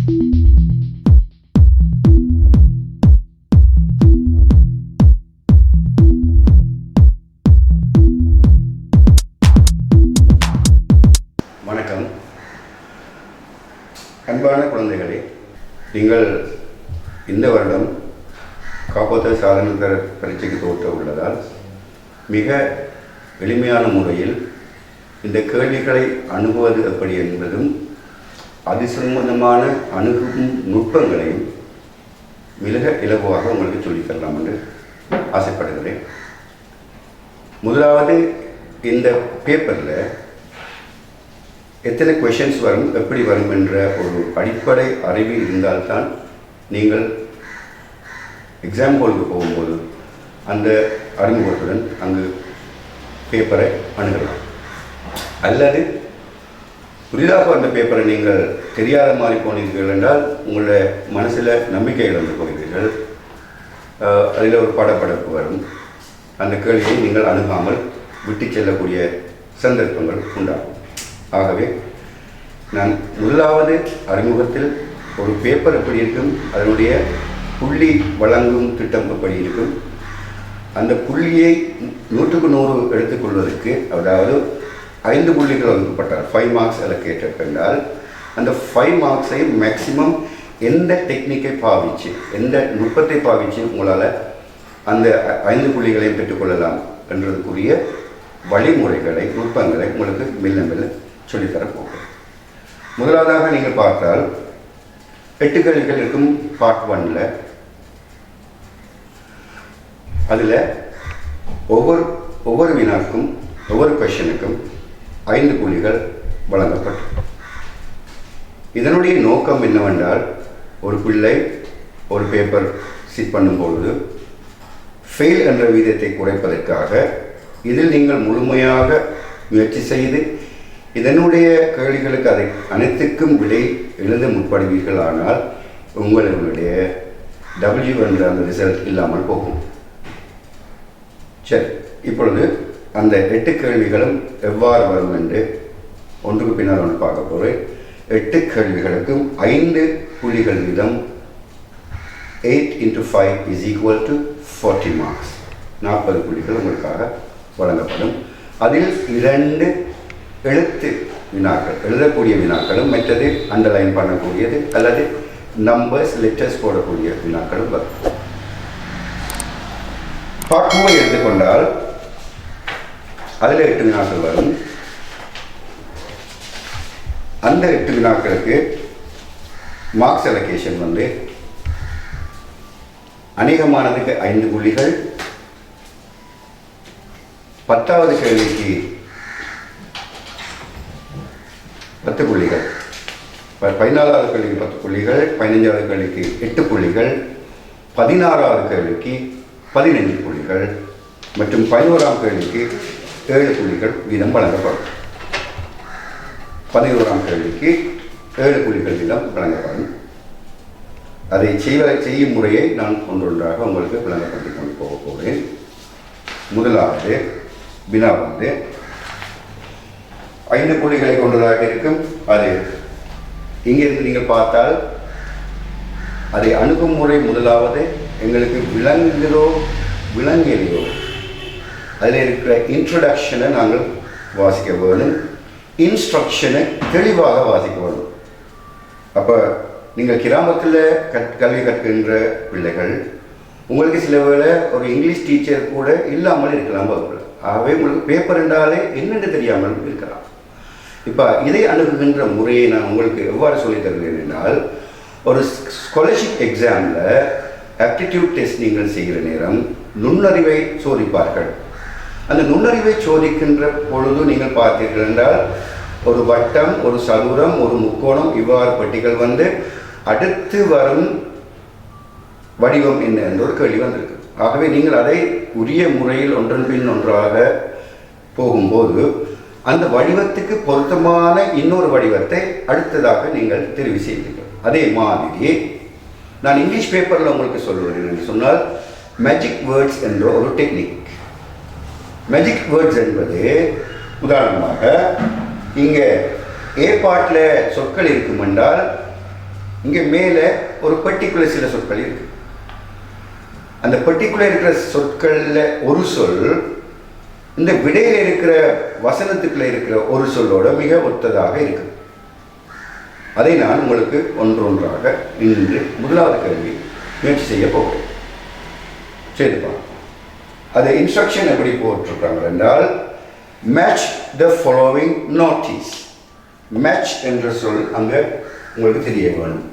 வணக்கம். அன்பான குழந்தைகளே, நீங்கள் இந்த வருடம் காப்போத்த சாதனை பரீட்சைக்கு தோற்ற உள்ளதால் மிக எளிமையான முறையில் இந்த கேள்விகளை அணுகுவது எப்படி என்பதும் அது சம்பந்தமான அணுகும் நுட்பங்களையும் மிக இலகுவாக உங்களுக்கு சொல்லித்தரலாம் என்று ஆசைப்படுகிறேன். முதலாவது, இந்த பேப்பரில் எத்தனை கொஷின்ஸ் வரும், எப்படி வரும் என்ற ஒரு அடிப்படை அறிவு இருந்தால்தான் நீங்கள் எக்ஸாம் ஹாலுக்கு போகும்போது அந்த அறிமுகத்துடன் அங்கு பேப்பரை அணுகலாம். அல்லது புதிதாக அந்த பேப்பரை நீங்கள் தெரியாத மாதிரி போனீர்கள் என்றால் உங்களுடைய மனசில் நம்பிக்கை இழந்து போகிறீர்கள். அதில் ஒரு படப்படப்பு வரும். அந்த கேள்வியை நீங்கள் அணுகாமல் விட்டு செல்லக்கூடிய சந்தர்ப்பங்கள் உண்டாகும். ஆகவே நான் முதலாவது அறிமுகத்தில் ஒரு பேப்பர் எப்படி இருக்கும், அதனுடைய புள்ளி வழங்கும் திட்டம் எப்படி இருக்கும், அந்த புள்ளியை 100க்கு 100 எடுத்துக்கொள்வதற்கு, அதாவது 5 புள்ளிகள் ஒதுக்கப்பட்டால் 5 மார்க்ஸ் அலோகேட்டட் என்றால் அந்த 5 மார்க்ஸை மேக்சிமம் எந்த டெக்னிக்கை பாவிச்சு, எந்த நுட்பத்தை பாவிச்சு உங்களால் அந்த 5 புள்ளிகளையும் பெற்றுக்கொள்ளலாம் என்றதுக்குரிய வழிமுறைகளை, நுட்பங்களை உங்களுக்கு மெல்ல மெல்ல சொல்லித்தரப்போகிறேன். முதலாவதாக நீங்கள் பார்த்தால் 8 கேள்விகள் இருக்கும் பார்ட் 1. அதில் ஒவ்வொரு வினாக்கும், ஒவ்வொரு கொஷனுக்கும் 5 புள்ளிகள் வழங்கப்படும். இதனுடைய நோக்கம் என்னவென்றால், ஒரு பிள்ளை ஒரு பேப்பர் சிட் பண்ணும்பொழுது ஃபெயில் என்ற வீதத்தை குறைப்பதற்காக இதில் நீங்கள் முழுமையாக முயற்சி செய்து இதனுடைய கேள்விகளுக்கு அதை அனைத்துக்கும் விடை எழுத முற்படுவீர்கள். ஆனால் உங்களுடைய W என்ற அந்த ரிசல்ட் இல்லாமல் போகும். சரி, இப்பொழுது அந்த 8 கேள்விகளும் எவ்வாறு வரும் என்று ஒன்றுக்கு பின்னால் ஒன்று பார்க்க போகிறேன். 8 கேள்விகளுக்கும் 5 புள்ளிகள் வீதம் 8 × 5 = 40 மார்க்ஸ். 40 புள்ளிகள் உங்களுக்காக வழங்கப்படும். அதில் 2 எழுத்து வினாக்கள், எழுதக்கூடிய வினாக்களும், மற்றது அண்டர்லைன் பண்ணக்கூடியது அல்லது நம்பர்ஸ், லெட்டர்ஸ் போடக்கூடிய வினாக்களும் வரும். பார்ட் 2 எடுத்துக்கொண்டால் அதில் 8 வினாக்கள் வரும். அந்த 8 வினாக்களுக்கு மார்க்ஸ் அலோகேஷன் வந்து அநேகமானதுக்கு 5 புள்ளிகள், 10வது கேள்விக்கு 10 புள்ளிகள், 14வது கேள்விக்கு 10 புள்ளிகள், 15வது கேள்விக்கு 8 புள்ளிகள், 16வது கேள்விக்கு 15 புள்ளிகள் மற்றும் 11ஆம் கேள்விக்கு 7 புள்ளிகள் வீதம் வழங்கப்படும். 11ஆம் கேள்விக்கு 7 புள்ளிகள் வீதம் வழங்கப்படும். அதை செய்யும் முறையை நான் ஒன்றொன்றாக உங்களுக்கு விளங்கப்படுத்தி கொண்டு போக போகிறேன். முதலாவது வினா வந்து 5 புள்ளிகளை கொண்டதாக இருக்கும். அது இங்கிருந்து நீங்கள் பார்த்தால் அதை அணுகும் முறை முதலாவது எங்களுக்கு விளங்கியதோ அதில் இருக்கிற இன்ட்ரடக்ஷனை நாங்கள் வாசிக்க வேணும், இன்ஸ்ட்ரக்ஷனை தெளிவாக வாசிக்க வேணும். அப்போ நீங்கள் கிராமத்தில் கல்வி கற்கின்ற பிள்ளைகள், உங்களுக்கு சில வேளை ஒரு இங்கிலீஷ் டீச்சர் கூட இல்லாமல் இருக்கலாம் வகுப்பில். ஆகவே உங்களுக்கு பேப்பர் என்றாலே என்னென்று தெரியாமல் இருக்கலாம். இப்போ இதை அணுகுகின்ற முறையை நான் உங்களுக்கு எவ்வாறு சொல்லித் தருகிறேன் என்றால், ஒரு ஸ்காலர்ஷிப் எக்ஸாமில் ஆப்டிடியூட் டெஸ்ட் நீங்கள் செய்கிற நேரம் நுண்ணறிவை சோதிப்பார்கள். அந்த நுண்ணறிவை சோதிக்கின்ற பொழுது நீங்கள் பார்த்தீர்கள் என்றால், ஒரு வட்டம், ஒரு சதுரம், ஒரு முக்கோணம், இவ்வாறு பெட்டிகள் வந்து அடுத்து வரும் வடிவம் என்ன என்ற ஒரு கேள்வி வந்திருக்கு. ஆகவே நீங்கள் அதை உரிய முறையில் ஒன்றன் பின் ஒன்றாக போகும்போது அந்த வடிவத்துக்கு பொருத்தமான இன்னொரு வடிவத்தை அடுத்ததாக நீங்கள் தெரிவு செய்வீர்கள். அதே மாதிரி நான் இங்கிலீஷ் பேப்பரில் உங்களுக்கு சொல்லுவேன் என்று சொன்னால், மேஜிக் வேர்ட்ஸ் என்ற ஒரு டெக்னிக். மேஜிக் வேர்ட்ஸ் என்பது, உதாரணமாக இங்கே ஏ பாட்டில் சொற்கள் இருக்கும் என்றால் இங்கே மேலே ஒரு பர்டிகுலர் சில சொற்கள் இருக்கு. அந்த பர்டிகுலர் இருக்கிற சொற்களில் ஒரு சொல் இந்த விடையில் இருக்கிற வசனத்துக்குள்ள இருக்கிற ஒரு சொல்லோட மிக ஒத்ததாக இருக்கு. அதை நான் உங்களுக்கு ஒன்றொன்றாக இன்று முதலாவது கேள்வி முயற்சி செய்ய போகிறேன். சரிப்பா, அது இன்ஸ்ட்ரக்ஷன் எப்படி போட்டிருக்காங்க என்றால், match the following notice. Match என்ற சொல் அங்கே உங்களுக்கு தெரிய வேணும்.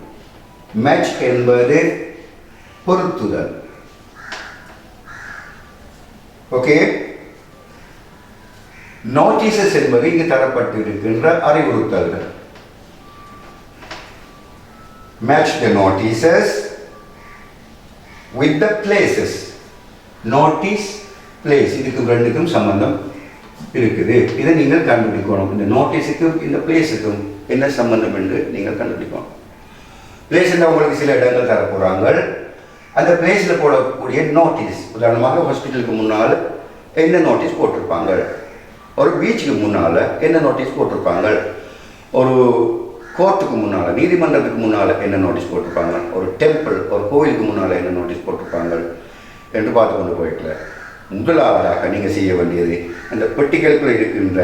மேட்ச் என்பது பொருத்துதல். ஓகே, நோட்டீசஸ் என்பது இங்கு தரப்பட்டு இருக்கின்ற அறிவுறுத்தல்கள். Match the notices with the places. Notice, place, இதுக்கும் ரெண்டுக்கும் சம்பந்தம் இருக்குது. இதை நீங்கள் கண்டுபிடிக்கணும். இந்த நோட்டீஸுக்கும் இந்த பிளேஸுக்கும் என்ன சம்பந்தம் என்று நீங்கள் கண்டுபிடிக்கணும். பிளேஸில் உங்களுக்கு சில இடங்கள் தர போகிறாங்க. அந்த பிளேஸில் போடக்கூடிய நோட்டீஸ், உதாரணமாக ஹாஸ்பிட்டலுக்கு முன்னால் என்ன நோட்டீஸ் போட்டிருப்பாங்க, ஒரு பீச்சுக்கு முன்னால் என்ன நோட்டீஸ் போட்டிருப்பாங்க, ஒரு கோர்ட்டுக்கு முன்னால், நீதிமன்றத்துக்கு முன்னால் என்ன நோட்டீஸ் போட்டிருப்பாங்க, ஒரு டெம்பிள், ஒரு கோவிலுக்கு முன்னால் என்ன நோட்டீஸ் போட்டிருப்பாங்க என்று பார்த்து கொண்டு போயிட்டல. முதலாவதாக நீங்கள் செய்ய வேண்டியது அந்த பெட்டிகளுக்குள்ள இருக்கின்ற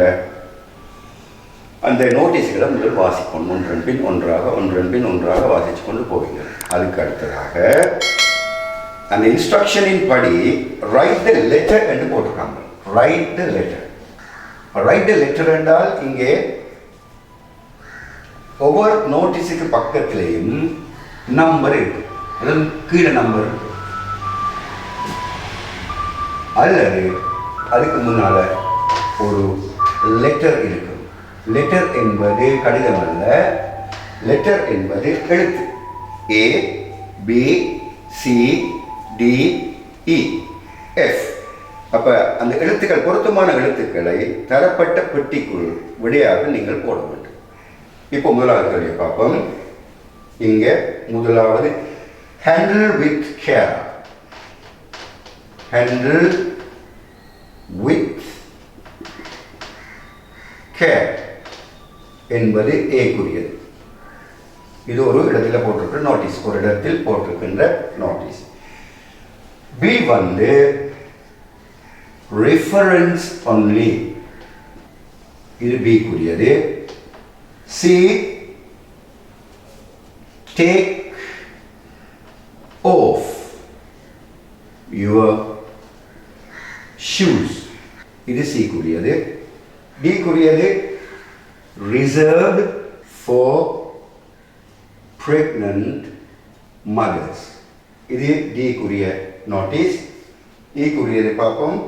அந்த நோட்டீஸ்களை முதல் வாசிக்கணும். ஒன்றன் பின் ஒன்றாக வாசித்து கொண்டு போவீங்க. அதுக்கு அடுத்ததாக அந்த இன்ஸ்ட்ரக்ஷனின் படி ரைட் த லெட்டர் என்று போட்டிருக்காங்க. Right the letter. Right the letter என்றால் இங்கே ஒவ்வொரு நோட்டீஸுக்கு பக்கத்திலையும் நம்பர் இருக்கு, அதன் கீழே நம்பர் இருக்கு, அல்லது அதுக்கு முன்னால ஒரு லெட்டர் இருக்கு. லெட்டர் என்பது கடிதம் அல்ல, லெட்டர் என்பது எழுத்து. A, B, C, D, E, F. அப்ப அந்த எழுத்துக்கள், பொருத்தமான எழுத்துக்களை தரப்பட்ட பெட்டிக்குள் விடையாக நீங்கள் போட வேண்டும். இப்போ முதலாவது கேள்வியை பார்ப்போம். இங்க முதலாவது handle with care. Handle with care என்பது ஏக்குரியது. இது ஒரு இடத்துல போட்டிருக்கிற நோட்டீஸ், ஒரு இடத்தில் போட்டிருக்கின்ற நோட்டீஸ். பி வந்து ரெஃபரன்ஸ் ஒன்லி, இது பி குறியது. C take off your shoes, இது சி குறியது. டி குறியது ரிசர்வ்ட் ஃபார் pregnant mothers, இது டி குறிய நோட்டீஸ். இ குறியதை பார்ப்போம்.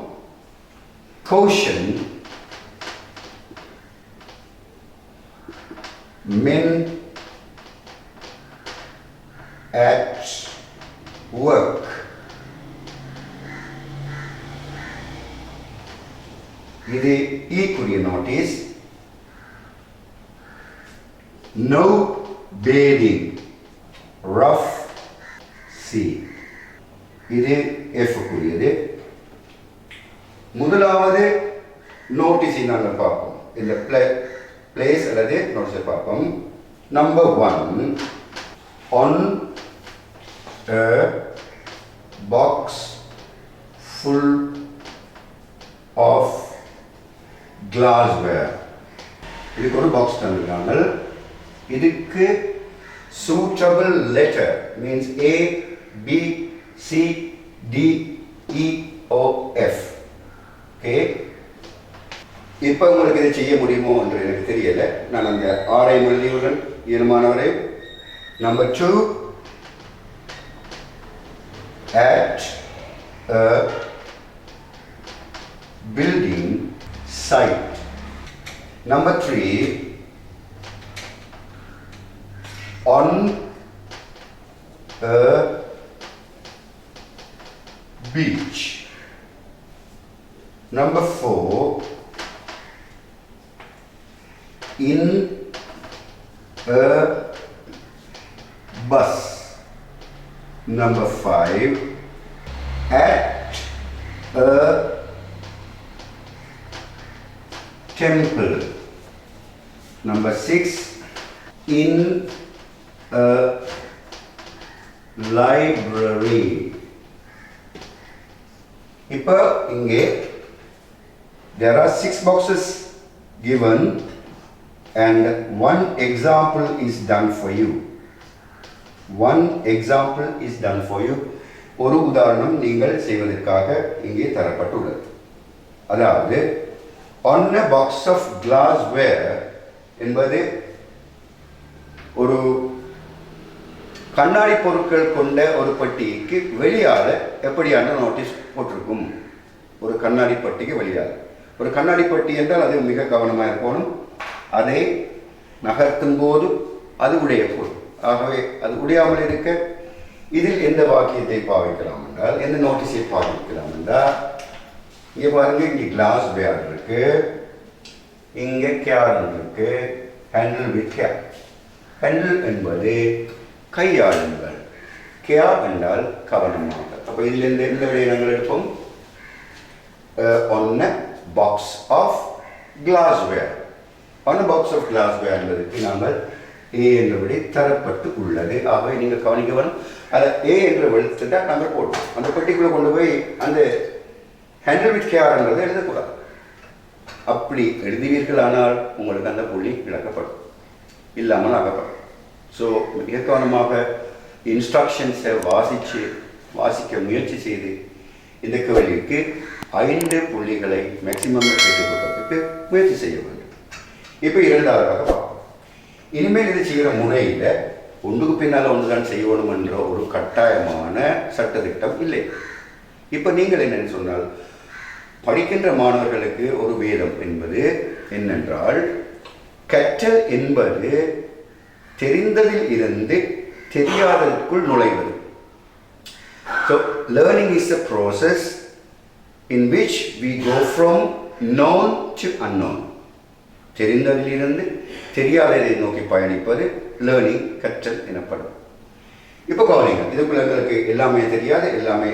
caution men at work, இது இ குறிய notice. no bathing, rough sea, இது F குறியது. முதலாவது நோட்டீஸை நாங்கள் பார்ப்போம். இந்த பிளேஸ் அல்லது நோட்டீஸை பார்ப்போம். Number 1, on a box full of glassware, இதுக்கு ஒரு பாக்ஸ் தந்துருக்காங்க. இதுக்கு suitable letter means A, B, C, D, E, O, F. Okay, இப்போ உங்களுக்கு இதை செய்ய முடியுமோ என்று எனக்கு தெரியல. நான் அந்த 6 மல்லியுடன் ஈரமானவரை. Number 2, at a building site. Number 3, on a beach. Number 4, in a bus. Number 5, at a temple. Number 6, in a library. இப்போ இங்கே there are 6 boxes given and one example is done for you. One example is done for you. ஒரு உதாரணம் நீங்கள் செய்வதற்காக இங்கே தரப்பட்டுள்ளது. அதாவது on a box of glassware என்பது ஒரு கண்ணாடி பொருட்கள் கொண்ட ஒரு பெட்டிக்கு வெளியால எப்படியான நோட்டீஸ் போட்டிருக்கும். ஒரு கண்ணாடி பெட்டிக்கு வெளியால ஒரு கண்ணாடி பெட்டி என்றால் அது மிக கவனமாக இருக்கணும். அதை நகர்த்தும் போது அது உடைய போடும். ஆகவே அது உடையாமல் இருக்க இதில் எந்த வாக்கியத்தை பாவிக்கலாம் என்றால், எந்த நோட்டீஸை பாவிக்கலாம் என்றால், இங்கே பாருங்க, இங்கே கிளாஸ் வேர் இருக்கு, இங்கே கேர் இருக்கு, ஹேண்டில் வித் கேர். ஹேண்டில் என்பது கையாளுங்கள், கேர் என்றால் கவனமாக. அப்போ இதில் எந்த விடயங்கள் எடுப்போம்? on a box of glassware. on a box of glassware என்பதற்கு நாங்கள் ஏ என்ற விடை தரப்பட்டு உள்ளது. ஆகவே நீங்கள் கவனிக்க வேணும். அதை ஏ என்ற எழுத்துட்டா நாங்கள் போடுவோம். அந்த பெட்டிக்குள்ளே கொண்டு போய் அந்த ஹேண்டில் வித் கேர் என்றதை எழுதக்கூடாது. அப்படி எழுதுவீர்கள் ஆனால் உங்களுக்கு அந்த புள்ளி இழக்கப்படும், இல்லாமல் ஆகப்படும். ஸோ மிக கவனமாக இன்ஸ்ட்ரக்ஷன்ஸை வாசிக்க முயற்சி செய்து இந்த கேள்விக்கு 5 புள்ளிகளை மேக்சிமம் பெற்றுக்கொள்வதற்கு முயற்சி செய்ய வேண்டும். இப்போ இரண்டாவதாக பார்ப்போம். இனிமேல் இது செய்கிற முறையில் ஒன்றுக்கு பின்னால் ஒன்று தான் செய்யணும் என்ற ஒரு கட்டாயமான சட்டத்திட்டம் இல்லை. இப்போ நீங்கள் என்னென்னு சொன்னால், படிக்கின்ற மாணவர்களுக்கு ஒரு வேதம் என்பது என்னென்றால், கற்றல் என்பது தெரிந்ததில் இருந்து தெரியாததற்குள் நுழைவது. So learning is a process in which we go from known to unknown. தெரிந்ததிலிருந்து தெரியாததை நோக்கி பயணிப்பது லேர்னிங், கற்றல் எனப்படும். இப்போ கவனிங்க, இதுக்குள்ள எங்களுக்கு எல்லாமே தெரியாது, எல்லாமே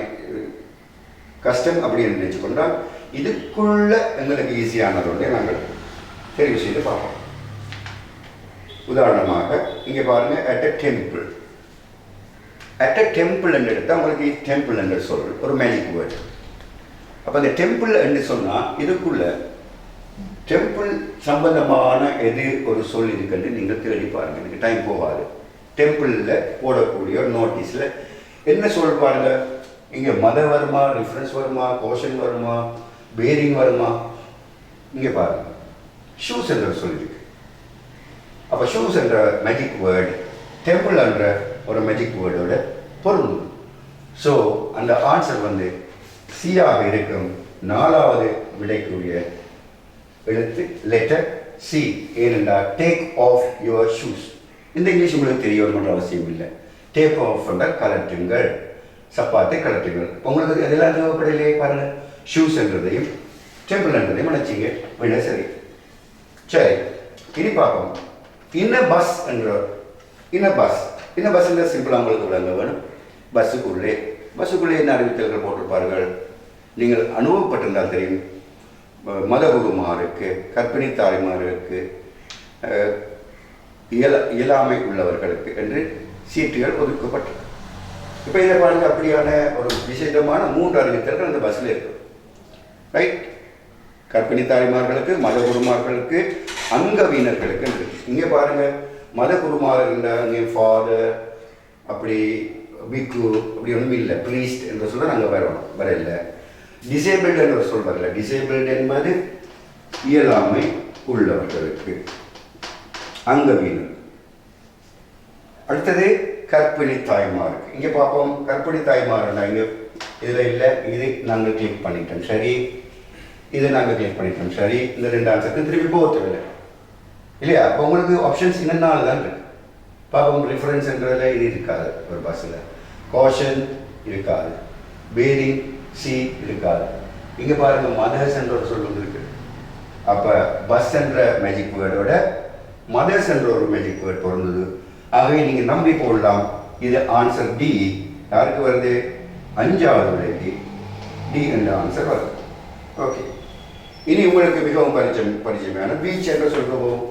கஷ்டம் அப்படின்னு நினைச்சு கொண்டால் இதுக்குள்ள எங்களுக்கு ஈஸியானதோட நாங்கள் தெரிவு செய்து பார்ப்போம். உதாரணமாக இங்கே பாருங்க, at a temple. at a temple என்று எடுத்தால் உங்களுக்கு டெம்பிள் என்று சொல் ஒரு மேஜிக் வேர்டு. அப்போ அந்த டெம்பிள் என்று சொன்னால் இதுக்குள்ள டெம்பிள் சம்பந்தமான எது ஒரு சொல் இருக்குன்னு நீங்கள் தேடி பாருங்கள். எனக்கு டைம் போகாது. டெம்பிளில் போடக்கூடிய ஒரு நோட்டீஸில் என்ன சொல் பாருங்க. இங்கே மத வருமா, ரெஃபரன்ஸ் வருமா, கோஷன் வருமா, பேரிங் வருமா? இங்கே பாருங்க, ஷூஸ் என்ற சொல் இருக்கு. அப்போ ஷூஸ் என்ற மேஜிக் வேர்டு டெம்பிள் என்ற ஒரு மேஜிக் வேர்டோட பொருள். ஸோ அந்த ஆன்சர் வந்து சியாக இருக்கும். 4வது விடைக்குரிய எழுத்து லெட்டர் சி. ஏனென்றால் டேக் ஆஃப் யுவர் ஷூஸ். இந்த இங்கிலீஷ் உங்களுக்கு தெரியணுன்ற அவசியம் இல்லை. டேக் ஆஃப் என்றால் கலட்டுங்கள், சப்பாத்தை கலட்டுங்கள். உங்களுக்கு அதெல்லாம் தேவைப்படலையே பாருங்கள். ஷூஸ் என்றதையும் டெம்பிள் என்றதையும் நினைச்சிங்க, விட சரி. சரி, இனி பார்ப்போம். இன்ன பஸ் என்ற இன்ன பஸ் என்ற சிம்பிளாக உங்களுக்கு விளங்க வேணும். பஸ்ஸுக்குள்ளே என்ன அறிவித்தல்கள் போட்டிருப்பார்கள் நீங்கள் அனுபவப்பட்டிருந்தால் தெரியும். மதகுருமாருக்கு, கர்ப்பிணி தாய்மாருக்கு, இயலாமை உள்ளவர்களுக்கு என்று சீட்டுகள் ஒதுக்கப்பட்டது. இப்போ இதை பாருங்க, அப்படியான ஒரு விசேஷமான 3 அறிவித்தல்கள் அந்த பஸ்ஸில் இருக்கு. ரைட், கர்ப்பிணி தாய்மார்களுக்கு, மதகுருமார்களுக்கு, அங்கவீனர்களுக்கு இருக்கு. இங்கே பாருங்க, மதகுருமார்கள் இங்கே ஃபாதர், அப்படி பிக்கு அப்படி ஒன்றும் இல்லை. ப்ரீஸ்ட் என்ற சொல்ல நாங்கள் வர இல்லை. டிசேபிள்டு என்ற சொல் வரல. டிசேபிள்டு என்பது இயலாமை உள்ளவர்களுக்கு, அங்கவீனர். அடுத்தது கர்ப்பிணி தாய்மாருக்கு. இங்கே பார்ப்போம், கர்ப்பிணி தாய்மார் இங்கே இதில் இல்லை. இது நாங்கள் கிளிக் பண்ணிட்டோம், சரி. இதை நாங்கள் கிளிக் பண்ணிட்டோம், சரி. இந்த 2 ஆன்சருக்கு திருப்பி போக தேவையில்லை இல்லையா? அப்போ உங்களுக்கு ஆப்ஷன்ஸ் இன்னொரு தான் இருக்கு. பார்ப்போம், ரிஃபரன்ஸ் என்றதில் இது இருக்காது. ஒரு பஸ்ஸில் காஷன் இருக்காது, பேரிங் சி இருக்காது. இங்கே பாருங்கள், மதர்ஸ் என்ற ஒரு சொல் இருக்கு. அப்போ பஸ் என்ற மேஜிக் வேர்டோட மதர்ஸ் என்ற ஒரு மேஜிக் வேர்ட் பொருந்தது. ஆகவே நீங்கள் நம்பி போடலாம். இது ஆன்சர் டி. யாருக்கு வருது? 5வது விடைக்கு டி என்ற ஆன்சர் வருது. ஓகே, இனி உங்களுக்கு மிகவும் பரிச்சயமான பீச் என்ற சொல்லுவோம்.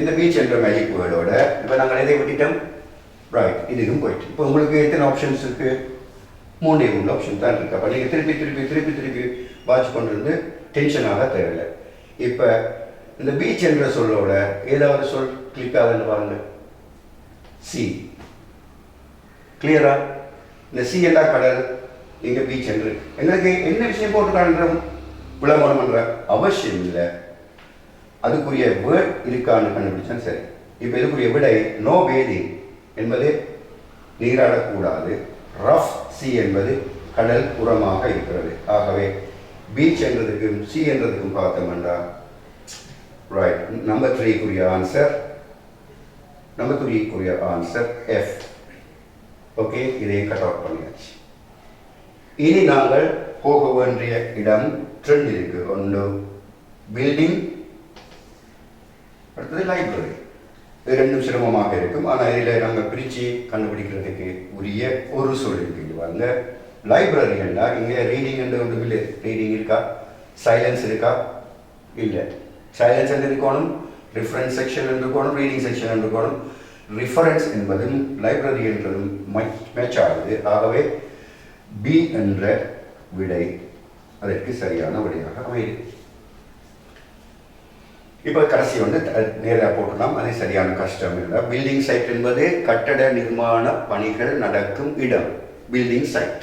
இந்த பீச் என்ற மேஜிக் வேர்டோட இப்போ நாங்கள் எதை விட்டுட்டோம்? ரைட், இதுக்கும் போயிட்டு இப்போ உங்களுக்கு எத்தனை ஆப்ஷன்ஸ் இருக்குது? 3 ஆப்ஷன் தான் இருக்குது. அப்போ நீங்கள் திருப்பி வாட்ச் கொண்டு டென்ஷனாக தேவையில்லை. இப்போ இந்த பீச் என்ற சொல்லோட ஏதாவது சொல் கிளிக் ஆகுதுன்னு பாருங்க. சி கிளியரா? இந்த சி எல்லா கடல், இங்கே பீச் என்று எங்களுக்கு என்ன விஷயம் போட்டுக்கான்ற விளம்பரம் பண்ணுற அவசியம் இல்லை. அதுக்குரிய வேர்ட் இருக்கான்னு கண்டுபிடிச்சா சரி. இப்போ இதுக்குரிய விடை நோ பேதிங் என்பது நீராடக்கூடாது. ரஃப் சி என்பது கடல் புறமாக இருக்கிறது. ஆகவே பீச் என்றதுக்கும் சி என்றதுக்கும் பார்த்தோம்னா right. Number 3 answer F. Okay, இதையும் கட் அவுட் பண்ணியாச்சு. இனி நாங்கள் போக வேண்டிய இடம் 2 இருக்கு. ஒன்று பில்டிங், அடுத்தது லைப்ரரி. இது 2 சிரமமாக இருக்கும். ஆனால் இதில் நாங்கள் பிரித்து கண்டுபிடிக்கிறதுக்கு உரிய ஒரு சொல் இருக்குது. பாருங்க, லைப்ரரி என்றால் இங்கே ரீடிங் என்று ஒன்றும் இல்லை. ரீடிங் இருக்கா? சைலன்ஸ் இருக்கா? இல்லை. சைலன்ஸ் என்று இருக்கணும், ரிஃபரன்ஸ் செக்ஷன் என்று இருக்கணும், ரீடிங் செக்ஷன் என்று இருக்கணும். ரிஃபரன்ஸ் என்பதும் லைப்ரரி என்றதும் மேட்ச் ஆகுது. ஆகவே பி என்ற விடை அதற்கு சரியான விடையாக அமையுது. இப்போ கடைசி நேராக போட்டுலாம். அது சரியான கஷ்டம் இல்லை. பில்டிங் சைட் என்பது கட்டட நிர்மாண பணிகள் நடக்கும் இடம். Building site.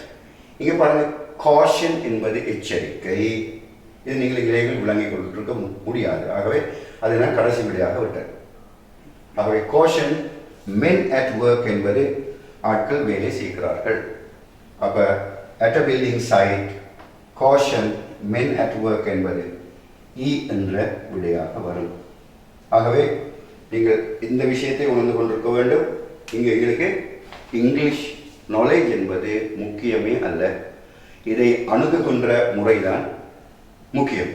இங்கே பாருங்க, காஷன் என்பது எச்சரிக்கை. இது நீங்கள் இலைகள் விளங்கி கொண்டிருக்க முடியாது. ஆகவே அதை நான் கடைசி விடையாக விட்டேன். ஆகவே காஷன் மென் அட் ஒர்க் என்பது ஆட்கள் வேலை செய்கிறார்கள். அப்போ at a building site caution men at work என்பது இ என்ற விடையாக வரும். ஆகவே நீங்கள் இந்த விஷயத்தை உணர்ந்து கொண்டிருக்க வேண்டும். இங்கே எங்களுக்கு இங்கிலீஷ் நாலேஜ் என்பது முக்கியமே அல்ல. இதை அணுகுகின்ற முறைதான் முக்கியம்.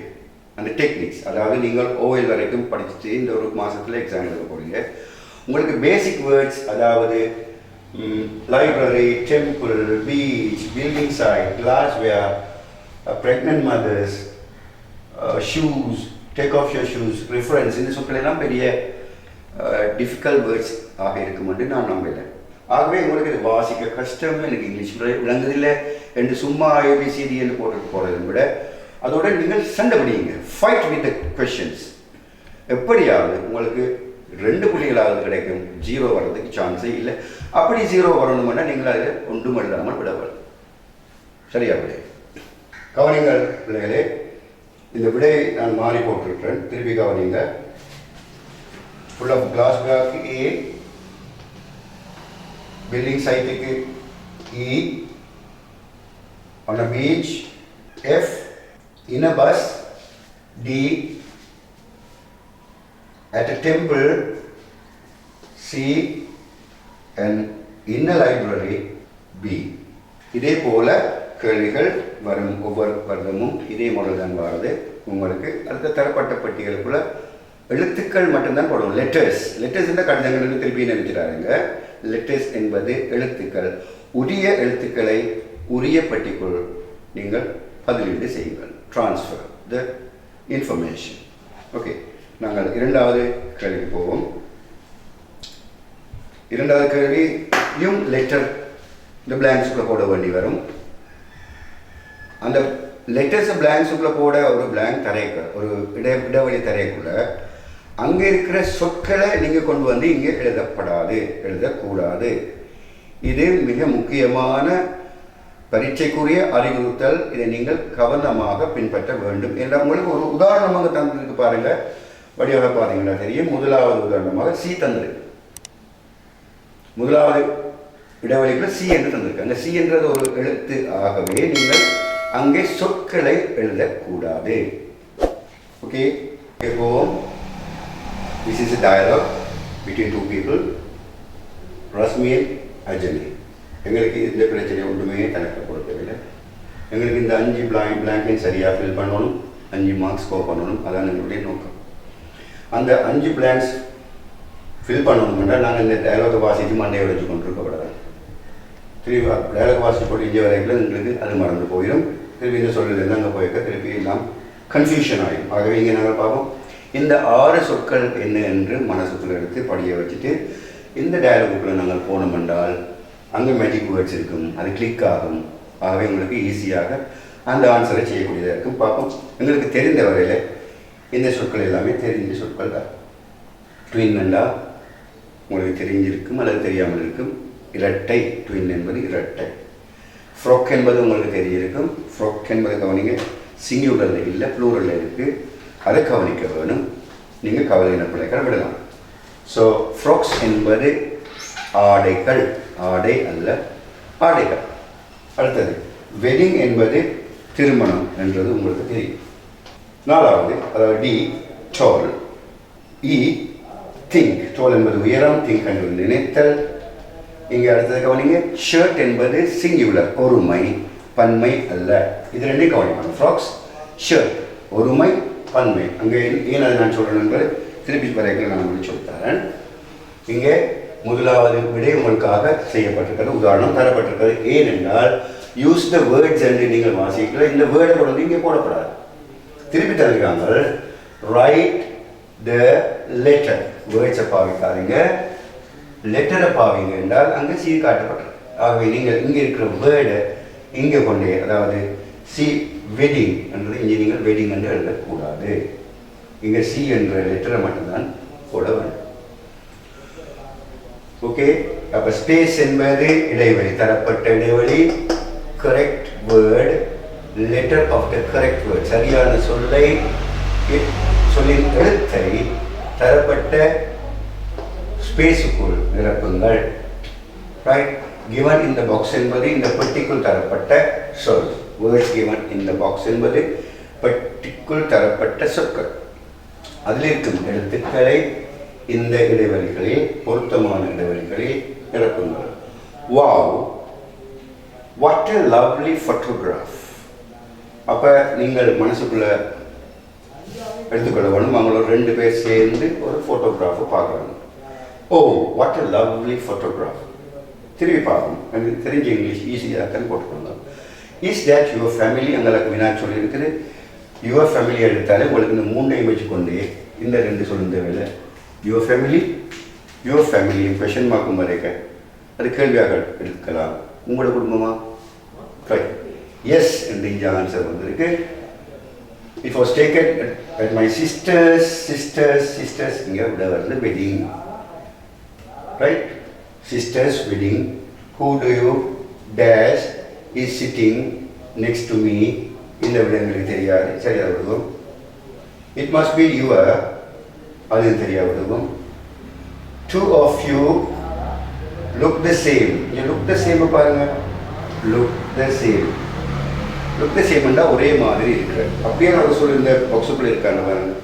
அந்த டெக்னிக்ஸ், அதாவது நீங்கள் ஓஎல் வரைக்கும் படிச்சுட்டு இந்த ஒரு மாதத்தில் எக்ஸாம் எழுத போகிறீங்க. உங்களுக்கு பேசிக் வேர்ட்ஸ், அதாவது library, temple, beach, building site, glassware, pregnant mothers, shoes, take off your shoes, reference, இந்த சொற்களெல்லாம் பெரிய டிஃபிகல்ட் வேர்ட்ஸ் ஆக இருக்கும் என்று நான் நம்பலை. ஆகவே உங்களுக்கு இது வாசிக்க கஷ்டம், எனக்கு இங்கிலீஷ் விளங்குதில்லை என்று சும்மா ஏபிசிடி என்று போட்டு போகிறதை விட அதோட நீங்கள் சண்டை பிடிங்க. Fight with the questions. எப்படியாவது உங்களுக்கு 2 புள்ளிகளாவது கிடைக்கும். 0 வர்றதுக்கு சான்ஸே இல்லை. அப்படி 0 வரணும்னா நீங்கள் அதில் ஒன்றும் எழுதாமல் விடவும். சரியா விடை? கவனிங்கள் பிள்ளைகளே, இந்த விடையை நான் மாறி போட்டிருக்கிறேன். திருப்பி கவனிங்க. Full of glass pack A, building சைட்டுக்கு E, on a beach F, in a bus D, at a temple C, and in a library B. இதே போல கேள்விகள் வரும். ஒவ்வொரு வருடமும் இதே முறை தான் வருது. உங்களுக்கு அடுத்த தரப்பட்ட பட்டியலுக்குள்ள எழுத்துக்கள் மட்டும்தான் போடுவோம். லெட்டர்ஸ் இந்த கடிதங்கள் திருப்பி நினைக்கிறாருங்க. லெட்டர்ஸ் என்பது எழுத்துக்கள். உரிய எழுத்துக்களை உரிய பட்டிக்குள் நீங்கள் பதிலீடு செய்யுங்கள். Transfer the information. ஓகே, நாங்கள் 2வது கேள்விக்கு போவோம். 2வது கேள்வியும் லெட்டர் இந்த பிளாங்க்ஸுக்குள்ளே போட வேண்டி வரும். அந்த லெட்டர்ஸை பிளாங்க்ஸுக்குள்ளே போட ஒரு பிளாங்க் தரைக்க, ஒரு இடைவெளி தரைக்குள்ள அங்கே இருக்கிற சொற்களை நீங்கள் கொண்டு வந்து இங்கே எழுதக்கூடாது. இது மிக முக்கியமான பரீட்சைக்குரிய அறிவுறுத்தல். இதை நீங்கள் கவனமாக பின்பற்ற வேண்டும். என்ற உங்களுக்கு ஒரு உதாரணமாக தந்திருக்கு பாருங்க. வடிவாக பார்த்தீங்கன்னா தெரியும். 1வது உதாரணமாக சி தந்திருக்கு. 1வது இடைவெளிக்குள்ள சி என்று தந்திருக்கு. சி என்றது ஒரு எழுத்து. ஆகவே நீங்கள் அங்கே சொற்களை எழுதக்கூடாது. ஓகே, இப்போ this is a dialogue between 2 people, Rasmi and Ajani. எங்களுக்கு இந்த பிரச்சனை ஒன்றுமே தனக்கு கொடுக்கவில்லை. எங்களுக்கு இந்த 5 பிளாங்கையும் சரியாக ஃபில் பண்ணணும், 5 மார்க்ஸ் ஸ்கோர் பண்ணணும். அதான் எங்களுடைய நோக்கம். அந்த 5 பிளாங்க்ஸ் ஃபில் பண்ணணும்னா நாங்கள் இந்த டயலாகை வாசித்து மண்டையை உடைச்சு கொண்டிருக்கப்படாது. திருப்பி டயலாக் வாசித்து போட்டு இங்கே வரைக்கும் எங்களுக்கு அது மறந்து போயிடும். திருப்பி இந்த சொல்லில் அங்கே போயிருக்க திருப்பி எல்லாம் கன்ஃபியூஷன் ஆகிடும். ஆகவே இங்கே நாங்கள் பார்ப்போம். இந்த 6 சொற்கள் என்ன என்று மனசுக்குள்ள எடுத்து படிய வச்சுட்டு இந்த டயலாகுக்குள்ளே நாங்கள் போனோம் என்றால் அங்கே மேஜிக் வேர்ட்ஸ் இருக்கும், அது கிளிக் ஆகும். ஆகவே உங்களுக்கு ஈஸியாக அந்த ஆன்சரை செய்யக்கூடியதாக இருக்கும். பார்ப்போம். எங்களுக்கு தெரிந்த வரையில் இந்த சொற்கள் எல்லாமே தெரிஞ்ச சொற்கள் தான். ட்வின் என்றால் உங்களுக்கு தெரிஞ்சிருக்கும் அல்லது தெரியாமல் இருக்கும். இரட்டை, ட்வின் என்பது இரட்டை. ஃப்ராக் என்பது உங்களுக்கு தெரிஞ்சிருக்கும். ஃப்ராக் என்பது கவனிங்க, சிங்குலரில் இல்லை ப்ளூரலில் இருக்குது, அதை கவனிக்க வேணும். நீங்கள் கவலையின பிள்ளைகளை விடலாம். ஸோ ஃப்ராக்ஸ் என்பது ஆடைகள், ஆடை அல்ல ஆடைகள். அடுத்தது வெட்டிங் என்பது திருமணம் என்றது உங்களுக்கு தெரியும். நாலாவது, அதாவது டி டால், இ திங்க். டால் என்பது உயரம், திங்க் என்பது நினைத்தல். இங்கே அடுத்தது கவனிங்க, ஷர்ட் என்பது சிங்குலர், ஒருமை, பன்மை அல்ல. இது ரெண்டையும் கவனிப்பாங்க. ஃப்ராக்ஸ், ஷர்ட், ஒருமை, பன்மை. அங்கே ஏன் அதை நான் சொல்கிறேன் என்பது திருப்பி வரைக்கும் நான் உங்களுக்கு சொல்லித்தரேன். இங்கே முதலாவது விடை உங்களுக்காக செய்யப்பட்டிருக்கிறது, உதாரணம் தரப்பட்டிருக்கிறது. ஏனென்றால் யூஸ் த வேர்ட்ஸ் என்று நீங்கள் வாசிக்கல, இந்த வேர்டை கொண்டு இங்கே போடப்படாது. திருப்பி தருகிறாங்க, ரைட் த லெட்டர். வேர்ட்ஸை பாவிக்காதீங்க, லெட்டரை பாவிங்க என்றால் அங்கே சி காட்டப்பட்டது. ஆகவே நீங்கள் இங்கே இருக்கிற வேர்டை இங்கே கொண்டே, அதாவது சி வெட்டிங் என்றது இங்கே நீங்கள் வெட்டிங் என்று எழுதக்கூடாது. இங்கே சி என்ற லெட்டரை மட்டும்தான் போட வேண்டும். ஓகே. அப்போ ஸ்பேஸ் என்பது இடைவெளி, தரப்பட்ட இடைவெளி. Correct word, letter of the correct word, சரியான சொல்லை, சொல்லின் எழுத்தை தரப்பட்ட ஸ்பேஸுக்குள் நிரப்புங்கள். Right. given in the box என்பது இந்த பெட்டிக்குள் தரப்பட்ட சொல். words given in the box என்பது பெட்டிக்குள் தரப்பட்ட சொற்கள். அதில் இருக்கும் எழுத்துக்களை இந்த இடைவெளிகளில், பொருத்தமான இடைவெளிகளில் நிரப்புங்கள். wow, what a lovely photograph. அப்போ நீங்கள் மனசுக்குள்ள எடுத்துக்கொள்ள வேணும், அவங்களோட 2 பேர் சேர்ந்து ஒரு ஃபோட்டோகிராஃபை பார்க்குறாங்க. ஓ, வாட் a lovely photograph. திரும்பி பார்க்கணும், எனக்கு தெரிஞ்ச இங்கிலீஷ் ஈஸியாக தான் போட்டுக்கோங்க. Is that your family? எங்களுக்கு வினா சொல்லியிருக்குது. யுவர் ஃபேமிலி எடுத்தாலே உங்களுக்கு இந்த 3ஐயும் வச்சுக்கொண்டே இந்த 2 சொல்லும் தேவையில்லை. Your family, your family question மார்க்கும் வரைக்க அது கேள்வியாக எடுக்கலாம். உங்களோட குடும்பமா? ரைட். எஸ் என்று இங்கே ஆன்சர் வந்திருக்கு. It was taken at my sisters. இங்கே விட வருது wedding. Right. Sister's wedding. Who do you dash is sitting next to me? இந்த விடங்களுக்கு தெரியாது, சரியா விடுவோம். It must be your, அது தெரியா விடுவோம். Two of you look the same. You look the same பாருங்க. Look the same. Look the same என்றால் ஒரே மாதிரி இருக்கிற. அப்படியே நான் சொல்லி இந்த பாக்ஸுக்குள்ள இருக்காங்க பாருங்க.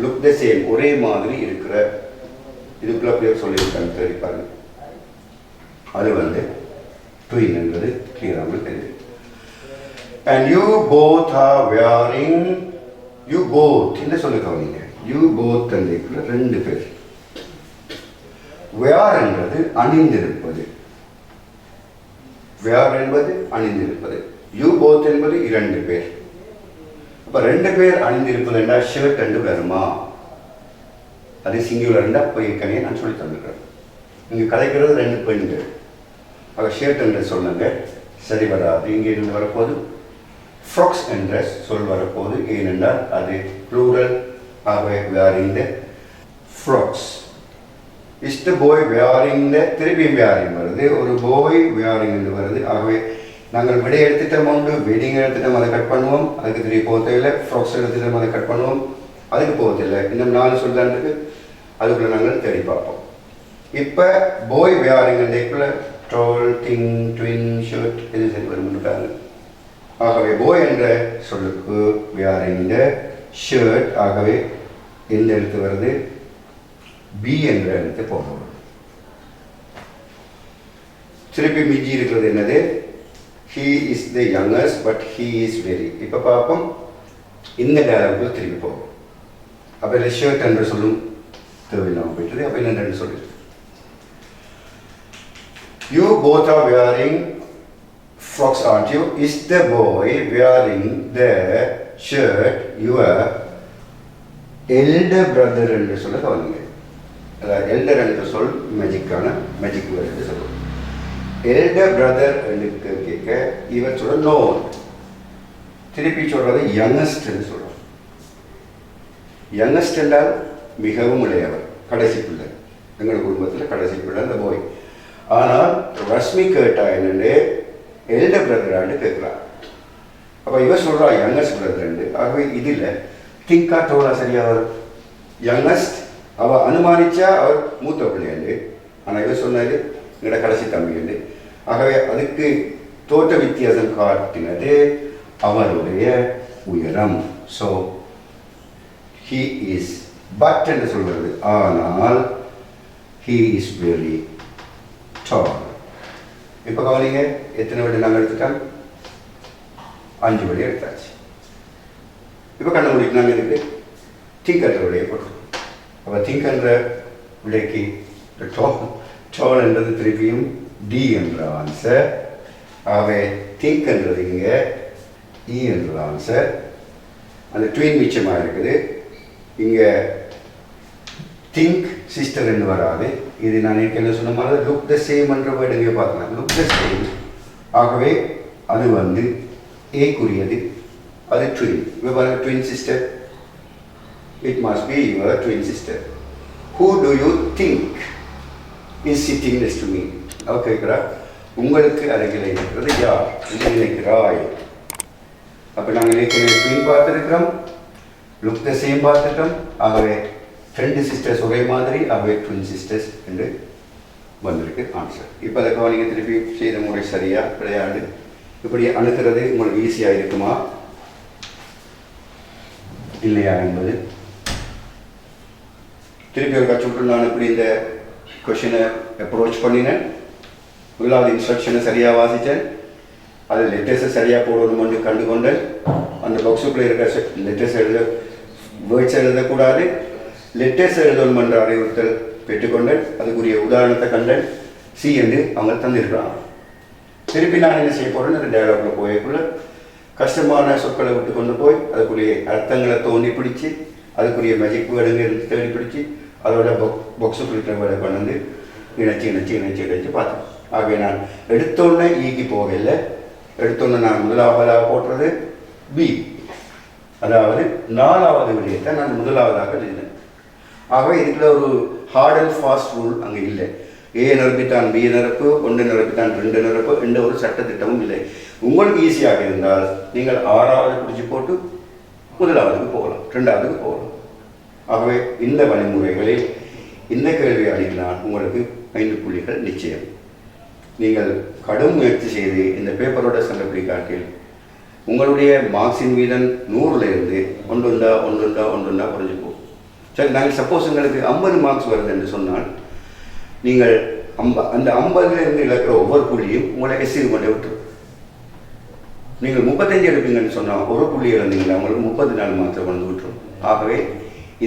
Look the same, ஒரே மாதிரி இருக்கிற. இதுக்குள்ள அப்படியே சொல்லியிருக்காங்க, சரி பாருங்க. அது வந்து ட்வின் என்பது கிளியராக தெரியுது. And you both are wearing, you both என்ன சொல்ல கவனிங்க, you both என்றதுக்குள்ள 2 பேர். wear என்பது அணிந்திருப்பது, wear என்பது அணிந்திருப்பது. you both என்பது 2 பேர். அப்போ 2 பேர் அணிந்திருப்பது என்றால் ஷர்ட் என்று வருமா? அது சிங்குலர் என்றால் இப்போ ஏற்கனவே நான் சொல்லி தந்துக்கிறேன். இங்கே கலைக்கிறது 2 பெண்கள். ஆக ஷர்ட் என்று சொல்லுங்க, சரி வராது. இங்கே இருந்து வரப்போது ஃப்ராக்ஸ் என்ற சொல் வரப்போது. ஏனென்றால் அது ப்ளூரல். ஆகவே wearing the frocks. is the boy wearing the, திருப்பி wearing வருது, ஒரு boy wearing என்று வருது. ஆகவே நாங்கள் விடை எடுத்துட்டோம், உண்டு வெட்டிங் எடுத்துட்டோம், அதை கட் பண்ணுவோம். அதுக்கு திருப்பி போக தேவையில்லை. ஃப்ராக்ஸ் எடுத்துட்டோம், அதை கட் பண்ணுவோம். அதுக்கு போகதில்லை. இன்னும் 4 சொல் தான் இருக்குது, அதுக்குள்ளே நாங்கள் தேடி பார்ப்போம். இப்போ போய் வியாரிங்கக்குள்ள டால், திங், ட்வின், ஷர்ட் இது சரி வரும்னுட்டாங்க. ஆகவே போய் என்ற சொல்லுக்கு வியாரிங்க ஷர்ட். ஆகவே எந்த எழுத்து வருது? பி என்ற எழுத்து போகணும். திருப்பி மிஞ்சி இருக்கிறது என்னது? he is the youngest but he is very. இப்போ பார்ப்போம். இந்த டயலாகுக்கு திருப்பி போகும். அப்போ இல்லை ஷர்ட் என்று சொல்லும் தேவையில்லாமல் போயிட்டு. அப்போ என்ன சொல்லிட்டு, you both are wearing frocks, aren't you? Is the boy wearing the shirt your elder brother என்று சொல்ல கவனிங்க. அதாவது எல்டர் என்ற சொல் மேஜிக்கான மேஜிக் வேர்டு என்று சொல்லுவோம். எல்டர் பிரதர் என்று கேட்க இவர் சொல்ற நோ, திருப்பி சொல்றது யங்கஸ்ட் என்று சொல்றோம். யங்கஸ்ட் என்றால் மிகவும் இளையவர், கடைசி பிள்ளை, எங்கள் குடும்பத்தில் கடைசி பிள்ளை அந்த போய். ஆனால் ரஷ்மி கேட்டா என்னென்னு எல்டர் பிரதரான்னு கேட்குறார். அப்போ இவர் சொல்கிறா யங்கஸ்ட் பிரதர்ண்டு. ஆகவே இதில் திங்கா தோழா சரியாக வரும். யங்கஸ்ட் அவள் அனுமானிச்சா அவர் மூத்த பிள்ளைண்டு, ஆனால் இவர் சொன்னார் எங்களோட கடைசி தம்பிண்டு. ஆகவே அதுக்கு தோற்ற வித்தியாசம் காட்டினது அவருடைய உயரம். ஸோ he is but என்று சொல்வது, ஆனால் he is very tall. இப்போ கவனிங்க, எத்தனை வழி நாங்கள் எடுத்துட்டோம்? 5 வழி எடுத்தாச்சு. இப்போ கண்ண முடிக்கு நாங்கள் இதுக்கு திங்கன்ற விடையை போட்டுருக்கோம். அப்போ திங்கன்ற விடைக்கு டோல் என்றது திருப்பியும் டி என்ற ஆன்சர். ஆகவே திங்க் என்றது இங்கே இ என்ற ஆன்சர். அந்த ட்வீன் மிச்சமாக இருக்குது. இங்கே திங்க் சிஸ்டர் என்று வராது. இது நான் ஏற்கனவே சொன்ன மாதிரி லுக் த சேம் என்ற வேர்டு இங்கே பார்க்கலாம். Look the same. ஆகவே அது வந்து ஏக்குரியது, அது ட்வின். இப்போ பாருங்க, twin sister, it must be your twin sister. Who to you think is sitting next to me? ஓகேங்களா? உங்களுக்கு அருகில் இருக்கிறது யார் என்று நினைக்கிறாய்? அப்போ நாங்கள் ஏற்கனவே ட்வின் பார்த்துருக்கிறோம், லுக் த சேம் பார்த்துட்டோம். ஆகவே 2 சிஸ்டர்ஸ் ஒரே மாதிரி, ஆகவே ட்வின் சிஸ்டர்ஸ் என்று வந்திருக்கு ஆன்சர். இப்போ அதை கவனிங்க, திருப்பி செய்த முறை சரியா விளையாடு இப்படி அணுகிறது உங்களுக்கு ஈஸியாக இருக்குமா இல்லையா என்பது திருப்பி ஒரு கற்றுட்டு நான் இப்படி இந்த கொஷினை அப்ரோச் பண்ணினேன். முதலாவது இன்ஸ்ட்ரக்ஷனை சரியாக வாசித்தேன், அது லெட்டர்ஸை சரியாக போடணும்னு கண்டு கொண்டேன். அந்த பாக்ஸுக்குள்ளே இருக்கிற லெட்டர்ஸ் வேர்ட்ஸ் எழுதக்கூடாது, லெட்டர்ஸ் எழுதணுமென்ற அறிவுறுத்தல் பெற்றுக்கொண்டேன். அதுக்குரிய உதாரணத்தை கண்டேன். சி என்று அவங்க தந்திருக்கிறாங்க. திருப்பி நான் என்ன செய்ய போகிறேன்னு அந்த டயலாகில் போயக்குள்ள கஷ்டமான சொற்களை விட்டு கொண்டு போய் அதுக்குரிய அர்த்தங்களை தோண்டி பிடிச்சி அதுக்குரிய மேஜிக் வேர்டுங்க இருந்து தேடி பிடிச்சி அதோட பாக்ஸுக்குள்ள இருக்கிற வேர்டை கொண்டு வந்து இணைச்சி பார்த்தேன். ஆகவே நான் எடுத்தோன்னே ஈக்கு போகலை. எடுத்தோன்னே நான் முதலாவதாக போட்டுறது பி, அதாவது 4வது விடயத்தை நான் முதலாவதாக எழுதினேன். ஆகவே இதுக்குள்ள ஒரு ஹார்ட் அண்ட் ஃபாஸ்ட் ரூல் அங்கே இல்லை. ஏ நிரப்பித்தான் பி நிரப்பு, 1 நிரப்பித்தான் 2 நிரப்பு என்ற ஒரு சட்டத்திட்டமும் இல்லை. உங்களுக்கு ஈஸியாக இருந்தால் நீங்கள் 6வது பிடிச்சி போட்டு 1வதுக்கு போகலாம், 2வதுக்கு போகலாம். ஆகவே இந்த வழிமுறைகளில் இந்த கேள்வி அணுகினால் உங்களுக்கு 5 புள்ளிகள் நிச்சயம். நீங்கள் கடும் முயற்சி செய்து இந்த பேப்பரோட சண்டை காட்டில் உங்களுடைய மார்க்ஸின் வீதம் 100லிருந்து ஒன்றுண்டா குறைஞ்சி போகும். சரி, நாங்கள் சப்போஸ் உங்களுக்கு 50 மார்க்ஸ் வருது என்று சொன்னால் நீங்கள் அந்த 50லிருந்து இழக்கிற ஒவ்வொரு புள்ளியும் உங்களை எஸ்சிக்கு கொண்டே விட்டுரும். நீங்கள் 35 எடுப்பீங்கன்னு சொன்னால் ஒரு புள்ளி இழந்தீங்கன்னா உங்களுக்கு 34 மார்க்ஸை கொண்டு விட்டுரும். ஆகவே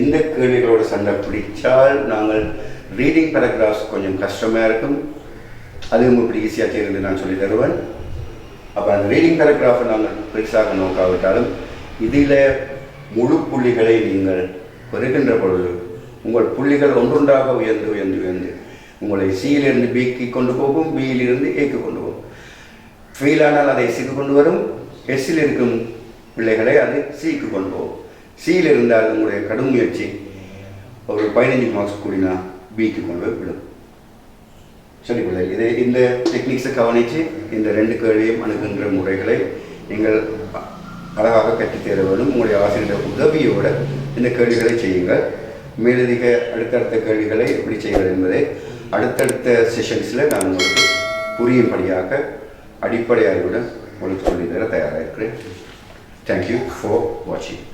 இந்த கேள்விகளோட சண்டை பிடிச்சால் நாங்கள் ரீடிங் பேராகிராஃப்ஸ் கொஞ்சம் கஷ்டமாக இருக்கும். அதுவும் இப்படி ஈஸியாக செய்கிறது நான் சொல்லி தருவேன். அப்போ அந்த ரீடிங் பேராகிராஃபை நாங்கள் பெருசாக நோக்காவிட்டாலும் இதில் முழு புள்ளிகளை நீங்கள் பெறுகின்ற பொழுது உங்கள் புள்ளிகள் ஒன்றொன்றாக உயர்ந்து உங்களை சியிலிருந்து பிக்கு கொண்டு போகும், பியிலிருந்து ஏக்கு கொண்டு போகும். ஃபெயிலானால் அதை எஸ்ஸுக்கு கொண்டு வரும், எஸ்ஸில் இருக்கும் பிள்ளைகளை அது சிக்கு கொண்டு போகும். சியில் இருந்தால் உங்களுடைய கடும் முயற்சி ஒரு 15 மார்க்ஸ் கூடினா பிக்கு கொண்டு போய் விடும். சரி பிள்ளை, இதை இந்த டெக்னிக்ஸை கவனித்து இந்த 2 கேள்வியும் அணுகின்ற முறைகளை நீங்கள் அழகாக கற்றுத்தேர வேண்டும். உங்களுடைய ஆசிரியர் உதவியோடு இந்த கேள்விகளை செய்யுங்கள். மேலதிக அடுத்தடுத்த கேள்விகளை எப்படி செய்வது என்பதை அடுத்தடுத்த செஷன்ஸில் நான் உங்களுக்கு புரியும்படியாக அடிப்படை அறிவுடன் உங்களுக்கு சொல்லி தர தயாராக இருக்கிறேன். தேங்க்யூ ஃபார் வாட்சிங்.